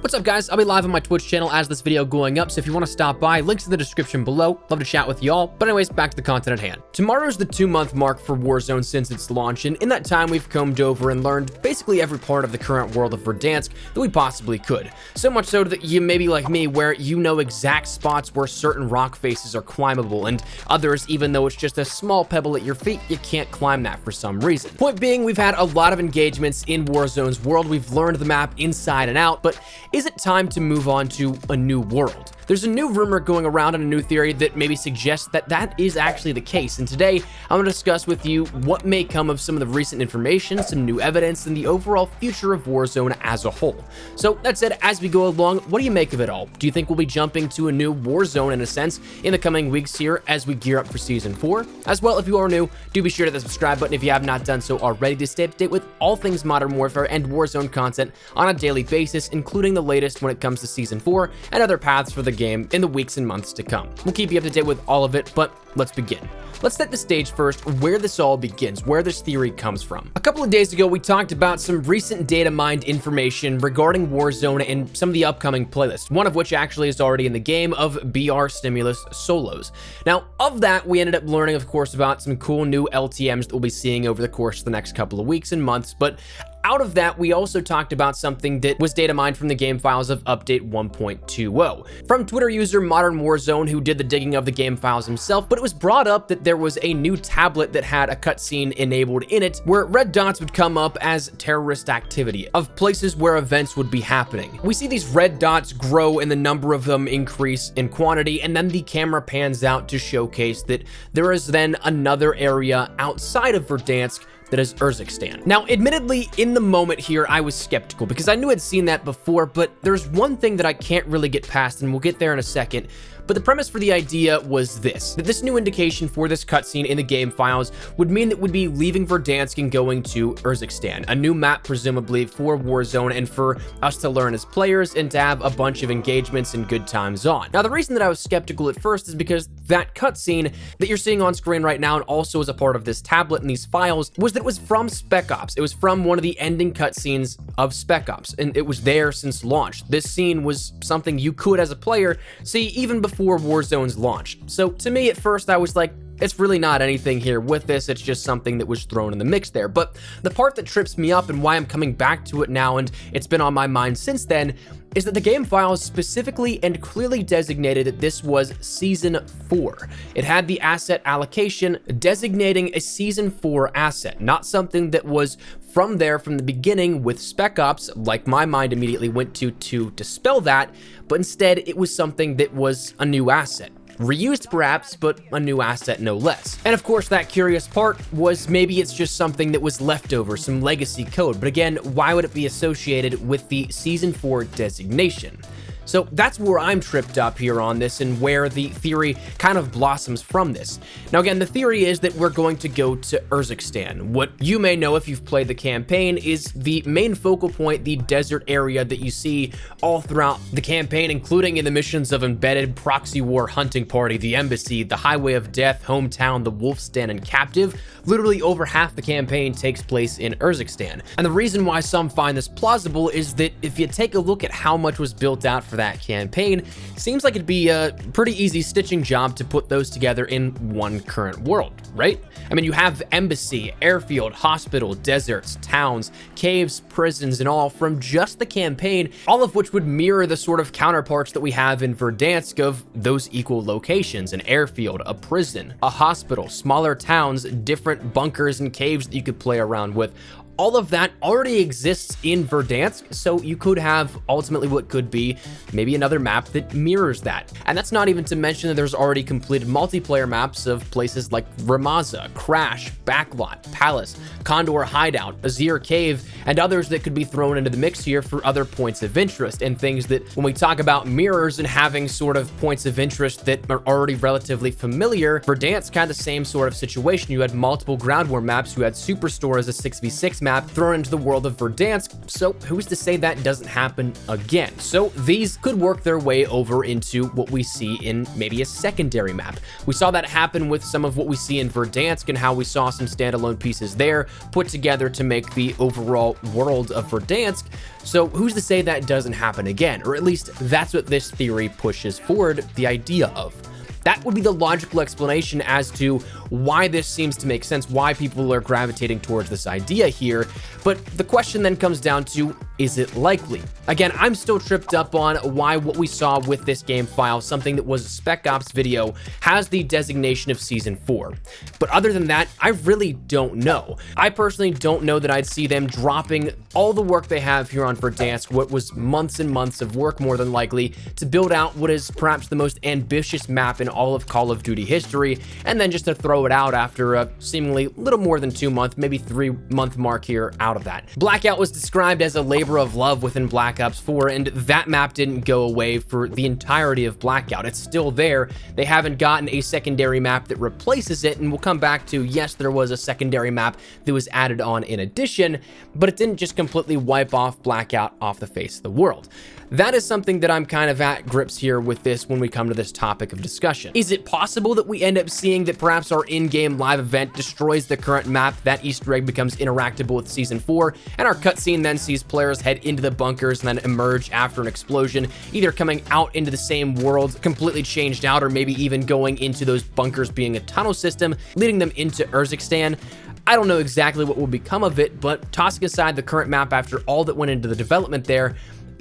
What's up, guys? I'll be live on my Twitch channel as this video going up, so if you want to stop by, links in the description below. Love to chat with y'all. But anyways, back to the content at hand. Tomorrow's the 2-month mark for Warzone since its launch, and in that time we've combed over and learned basically every part of the current world of Verdansk that we possibly could. So much so that you may be like me, where you know exact spots where certain rock faces are climbable, and others, even though it's just a small pebble at your feet, you can't climb that for some reason. Point being, we've had a lot of engagements in Warzone's world. We've learned the map inside and out, but is it time to move on to a new world? There's a new rumor going around and a new theory that maybe suggests that that is actually the case, and today I'm going to discuss with you what may come of some of the recent information, some new evidence, and the overall future of Warzone as a whole. So that said, as we go along, what do you make of it all? Do you think we'll be jumping to a new Warzone in a sense in the coming weeks here as we gear up for Season 4? As well, if you are new, do be sure to hit the subscribe button if you have not done so already to stay up to date with all things Modern Warfare and Warzone content on a daily basis, including the latest when it comes to Season 4 and other paths for the game in the weeks and months to come. We'll keep you up to date with all of it, but let's begin. Let's set the stage first, where this all begins, where this theory comes from. A couple of days ago, we talked about some recent data mined information regarding Warzone and some of the upcoming playlists, one of which actually is already in the game, of BR Stimulus Solos. Now, of that, we ended up learning, of course, about some cool new LTMs that we'll be seeing over the course of the next couple of weeks and months, but out of that, we also talked about something that was data mined from the game files of update 1.20 from Twitter user Modern Warzone, who did the digging of the game files himself, but it was brought up that there was a new tablet that had a cutscene enabled in it where red dots would come up as terrorist activity of places where events would be happening. We see these red dots grow and the number of them increase in quantity, and then the camera pans out to showcase that there is then another area outside of Verdansk that is Urzikstan. Now, admittedly, in the moment here, I was skeptical because I knew I'd seen that before, but there's one thing that I can't really get past, and we'll get there in a second. But the premise for the idea was this, that this new indication for this cutscene in the game files would mean that we'd be leaving Verdansk and going to Urzikstan, a new map presumably for Warzone and for us to learn as players and to have a bunch of engagements and good times on. Now, the reason that I was skeptical at first is because that cutscene that you're seeing on screen right now and also as a part of this tablet and these files was that it was from Spec Ops. It was from one of the ending cutscenes of Spec Ops, and it was there since launch. This scene was something you could, as a player, see even before Warzone's launch. So to me, at first, I was like, it's really not anything here with this, it's just something that was thrown in the mix there. But the part that trips me up and why I'm coming back to it now, and it's been on my mind since then, is that the game files specifically and clearly designated that this was Season 4. It had the asset allocation designating a Season 4 asset, not something that was from there from the beginning with Spec Ops, like my mind immediately went to dispel that, but instead it was something that was a new asset. Reused perhaps, but a new asset no less. And of course, that curious part was maybe it's just something that was leftover, some legacy code, but again, why would it be associated with the Season 4 designation? So that's where I'm tripped up here on this and where the theory kind of blossoms from this. Now again, the theory is that we're going to go to Urzikstan. What you may know if you've played the campaign is the main focal point, the desert area that you see all throughout the campaign, including in the missions of Embedded, Proxy War, Hunting Party, the Embassy, the Highway of Death, Hometown, the Wolf's Den, and Captive. Literally over half the campaign takes place in Urzikstan. And the reason why some find this plausible is that if you take a look at how much was built out for that campaign, seems like it'd be a pretty easy stitching job to put those together in one current world, right? I mean, you have embassy, airfield, hospital, deserts, towns, caves, prisons, and all from just the campaign, all of which would mirror the sort of counterparts that we have in Verdansk of those equal locations: an airfield, a prison, a hospital, smaller towns, different bunkers and caves that you could play around with. All of that already exists in Verdansk, so you could have ultimately what could be maybe another map that mirrors that. And that's not even to mention that there's already completed multiplayer maps of places like Ramaza, Crash, Backlot, Palace, Condor Hideout, Azir Cave, and others that could be thrown into the mix here for other points of interest, and things that when we talk about mirrors and having sort of points of interest that are already relatively familiar, Verdansk had the same sort of situation. You had multiple ground war maps, you had Superstore as a 6v6 map thrown into the world of Verdansk, so who's to say that doesn't happen again? So these could work their way over into what we see in maybe a secondary map. We saw that happen with some of what we see in Verdansk and how we saw some standalone pieces there put together to make the overall world of Verdansk. So who's to say that doesn't happen again? Or at least that's what this theory pushes forward the idea of. That would be the logical explanation as to why this seems to make sense, why people are gravitating towards this idea here. But the question then comes down to, is it likely? Again, I'm still tripped up on why what we saw with this game file, something that was a Spec Ops video, has the designation of Season 4. But other than that, I really don't know. I personally don't know that I'd see them dropping all the work they have here on Verdansk, what was months and months of work more than likely, to build out what is perhaps the most ambitious map in all of Call of Duty history, and then just to throw it out after a seemingly little more than 2-month, maybe 3-month mark here out of that. Blackout was described as a labor of love within Black Ops 4, and that map didn't go away for the entirety of Blackout. It's still there. They haven't gotten a secondary map that replaces it, and we'll come back to, yes, there was a secondary map that was added on in addition, but it didn't just completely wipe off Blackout off the face of the world. That is something that I'm kind of at grips here with this when we come to this topic of discussion. Is it possible that we end up seeing that perhaps our in-game live event destroys the current map, that Easter egg becomes interactable with Season 4, and our cutscene then sees players head into the bunkers and then emerge after an explosion, either coming out into the same world, completely changed out, or maybe even going into those bunkers being a tunnel system, leading them into Urzikstan? I don't know exactly what will become of it, but tossing aside the current map after all that went into the development there,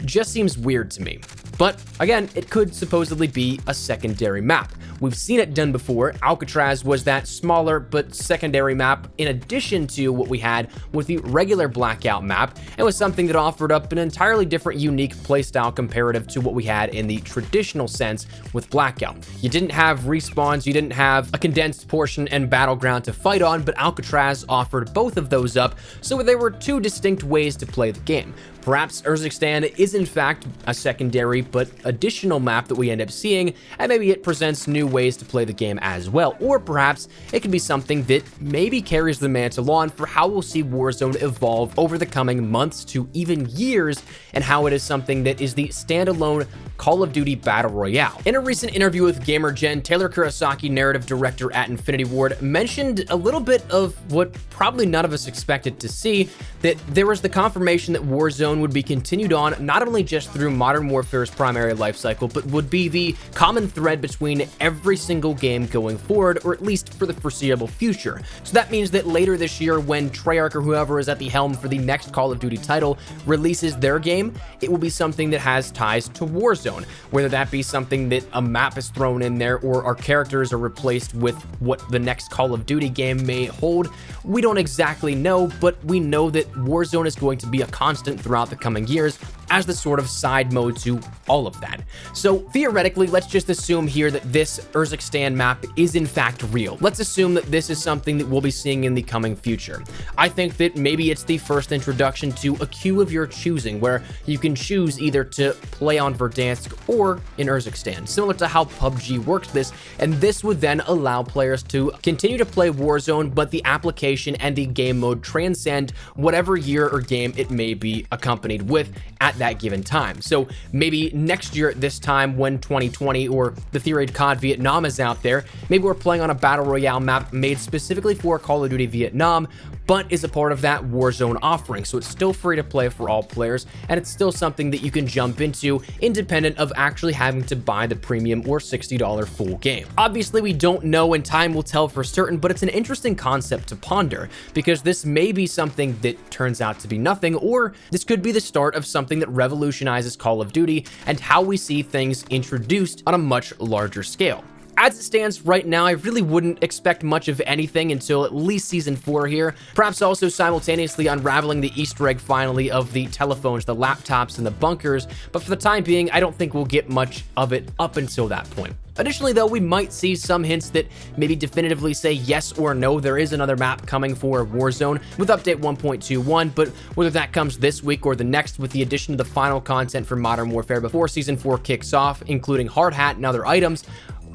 just seems weird to me. But again, it could supposedly be a secondary map. We've seen it done before. Alcatraz was that smaller but secondary map in addition to what we had with the regular Blackout map. It was something that offered up an entirely different, unique playstyle comparative to what we had in the traditional sense with Blackout. You didn't have respawns, you didn't have a condensed portion and battleground to fight on, but Alcatraz offered both of those up, so there were two distinct ways to play the game. Perhaps Urzikstan is in fact a secondary but additional map that we end up seeing, and maybe it presents new ways to play the game as well. Or perhaps it could be something that maybe carries the mantle on for how we'll see Warzone evolve over the coming months to even years, and how it is something that is the standalone Call of Duty Battle Royale. In a recent interview with GamerGen, Taylor Kurosaki, narrative director at Infinity Ward, mentioned a little bit of what probably none of us expected to see, that there was the confirmation that Warzone would be continued on not only just through Modern Warfare's primary lifecycle, but would be the common thread between every single game going forward, or at least for the foreseeable future. So that means that later this year, when Treyarch or whoever is at the helm for the next Call of Duty title releases their game, it will be something that has ties to Warzone, whether that be something that a map is thrown in there or our characters are replaced with what the next Call of Duty game may hold. We don't exactly know, but we know that Warzone is going to be a constant throughout the coming years as the sort of side mode to all of that. So theoretically, let's just assume here that this Urzikstan map is in fact real. Let's assume that this is something that we'll be seeing in the coming future. I think that maybe it's the first introduction to a queue of your choosing, where you can choose either to play on Verdansk or in Urzikstan, similar to how PUBG works this, and this would then allow players to continue to play Warzone, but the application and the game mode transcend whatever year or game it may be accompanied with at that given time. So maybe next year at this time, when 2020 or the theory COD Vietnam is out there, maybe we're playing on a battle royale map made specifically for Call of Duty Vietnam, but is a part of that Warzone offering. So it's still free to play for all players, and it's still something that you can jump into independent of actually having to buy the premium or $60 full game. Obviously, we don't know, and time will tell for certain, but it's an interesting concept to ponder, because this may be something that turns out to be nothing, or this could be the start of something that revolutionizes Call of Duty and how we see things introduced on a much larger scale. As it stands right now, I really wouldn't expect much of anything until at least Season 4 here, perhaps also simultaneously unraveling the Easter egg finally of the telephones, the laptops, and the bunkers, but for the time being, I don't think we'll get much of it up until that point. Additionally, though, we might see some hints that maybe definitively say yes or no, there is another map coming for Warzone with update 1.21, but whether that comes this week or the next with the addition of the final content for Modern Warfare before Season 4 kicks off, including hard hat and other items,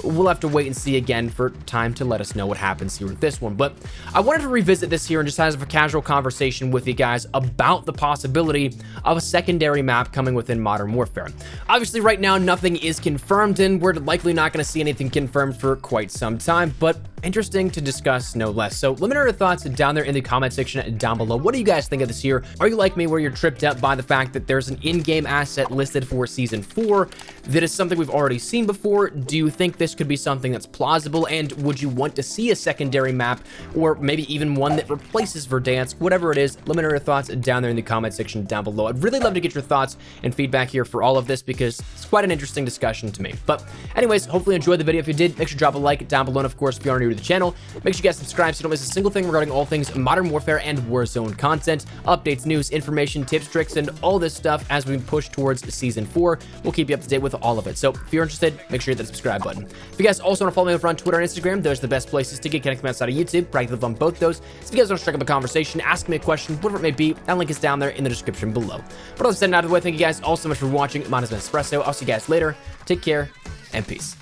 we'll have to wait and see again for time to let us know what happens here with this one. But I wanted to revisit this here and just have a casual conversation with you guys about the possibility of a secondary map coming within Modern Warfare. Obviously, right now, nothing is confirmed, and we're likely not going to see anything confirmed for quite some time, but interesting to discuss no less. So let me know your thoughts down there in the comment section down below. What do you guys think of this here? Are you like me where you're tripped up by the fact that there's an in-game asset listed for Season 4 that is something we've already seen before? Do you think this could be something that's plausible, and would you want to see a secondary map, or maybe even one that replaces Verdansk? Whatever it is, let me know your thoughts down there in the comment section down below. I'd really love to get your thoughts and feedback here for all of this because it's quite an interesting discussion to me. But anyways, hopefully you enjoyed the video. If you did, make sure to drop a like down below, and of course, if you are new to the channel, make sure you guys subscribe so you don't miss a single thing regarding all things Modern Warfare and Warzone content, updates, news, information, tips, tricks, and all this stuff as we push towards Season 4. We'll keep you up to date with all of it. So if you're interested, make sure you hit that subscribe button. If you guys also want to follow me over on Twitter and Instagram, those are the best places to get connected outside of YouTube. Probably live on both those. So if you guys want to strike up a conversation, ask me a question, whatever it may be, that link is down there in the description below. But other than that, out of the way, thank you guys all so much for watching. Mine has been Espresso. I'll see you guys later. Take care and peace.